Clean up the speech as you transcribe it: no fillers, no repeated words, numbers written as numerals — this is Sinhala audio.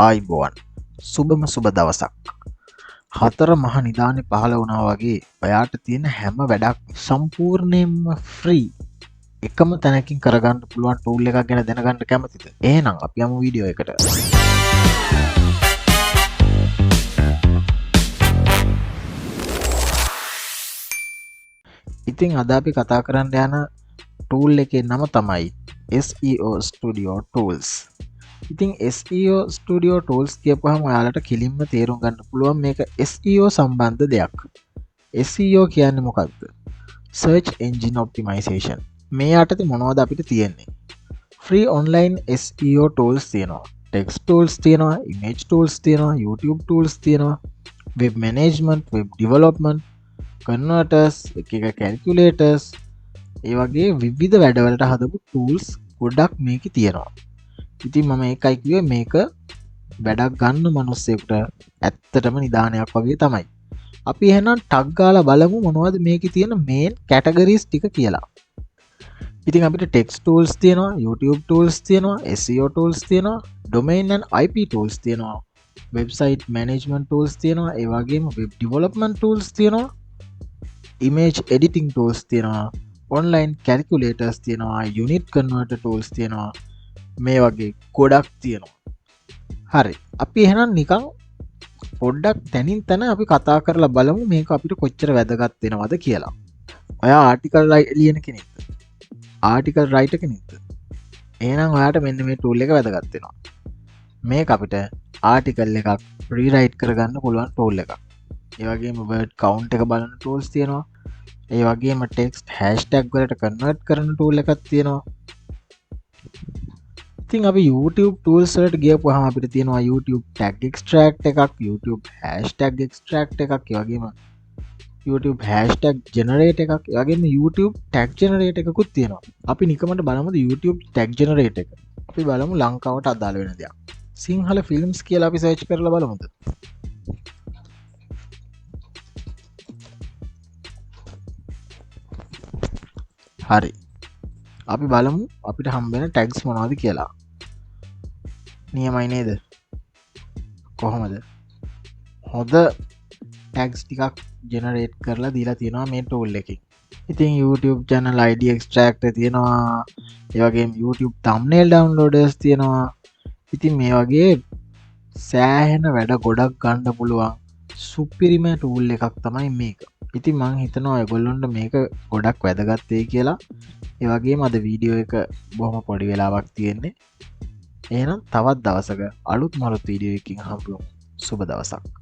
ආයිබෝවන් සුබම සුබ දවසක්. හතර මහ නිදානේ පහළ වුණා වගේ ඔයාට තියෙන හැම වැඩක් සම්පූර්ණයෙන්ම ෆ්‍රී එකම තැනකින් කරගන්න පුළුවන් ටූල් එකක් ගැන දැනගන්න කැමතිද? එහෙනම් අපි යමු වීඩියෝ එකට. ඉතින් අද අපි කතා කරන්න යන ටූල් එකේ නම තමයි SEO Studio Tools. ඉතින් SEO Studio Tools කියපුවහම ඔයාලට කිලින්ම තේරුම් ගන්න පුළුවන් මේක SEO සම්බන්ධ දෙයක්. SEO කියන්නේ මොකක්ද? Search Engine Optimization. මේ යටතේ මොනවද අපිට තියෙන්නේ? Free online SEO tools තියෙනවා. Text tools තියෙනවා, image tools තියෙනවා, YouTube tools තියෙනවා, web management, web development, converters, එක calculators, ඒ වගේ විවිධ වැඩවලට හදපු tools ගොඩක් මේකේ තියෙනවා. ඉතින් මම ඒකයි කිව්වේ මේක වැඩක් ගන්න මිනිස්සෙකුට ඇත්තටම නිදානයක් වගේ තමයි. අපි එහෙනම් ටග් ගාලා බලමු මොනවද මේකේ තියෙන මේන් කැටගරිස් ටික කියලා. ඉතින් අපිට text tools තියෙනවා, YouTube tools තියෙනවා, SEO tools තියෙනවා, domain and IP tools තියෙනවා, website management tools තියෙනවා, ඒ වගේම web development tools තියෙනවා, image editing tools තියෙනවා, online calculators තියෙනවා, unit converter tools තියෙනවා. මේ වගේ ගොඩක් තියෙනවා. හරි. අපි එහෙනම් නිකන් පොඩ්ඩක් තැනින් තැන අපි කතා කරලා බලමු මේක අපිට කොච්චර වැදගත් වෙනවද කියලා. ඔයා ආටිකල් ලියන කෙනෙක්ද? ආටිකල් රයිටර් කෙනෙක්ද? එහෙනම් ඔයාට මෙන්න මේ ටූල් එක වැදගත් වෙනවා. මේක අපිට ආටිකල් එකක් රීරයිට් කරගන්න පුළුවන් ටූල් එකක්. ඒ වගේම word count එක බලන tools තියෙනවා. ඒ වගේම text hashtag වලට convert කරන tool එකක් තියෙනවා. ඉතින් අපි YouTube tools වලට ගියපුවාම අපිට තියෙනවා YouTube tag extract එකක්, YouTube hashtag extract එකක්, ඒ වගේම YouTube hashtag generate එකක්, ඒ වගේම YouTube tag generate එකකුත් තියෙනවා. අපි නිකමට බලමුද YouTube tag generate එක. අපි බලමු ලංකාවට අදාළ වෙන දෙයක්. සිංහල films කියලා අපි search කරලා බලමුද? හරි. අපි බලමු අපිට හම්බ වෙන tags මොනවද කියලා. නියමයි නේද? කොහොමද? හොඳ tags ටිකක් generate කරලා දීලා තියෙනවා මේ tool එකෙන්. ඉතින් YouTube channel ID extract තියෙනවා. ඒ වගේම YouTube thumbnail downloaders තියෙනවා. ඉතින් මේ වගේ සෑහෙන වැඩ ගොඩක් ගන්න පුළුවන් සුපිරිම tool එකක් තමයි මේක. ඉතින් මං හිතනවා ඔයගොල්ලොන්ට මේක ගොඩක් වැදගත් වෙයි කියලා. ඒ වගේම අද වීඩියෝ එක බොහොම පොඩි වෙලාවක් තියෙන්නේ. එහෙනම් තවත් දවසක අලුත් මලුත් වීඩියෝ එකකින් හම්බෙමු. සුබ දවසක්.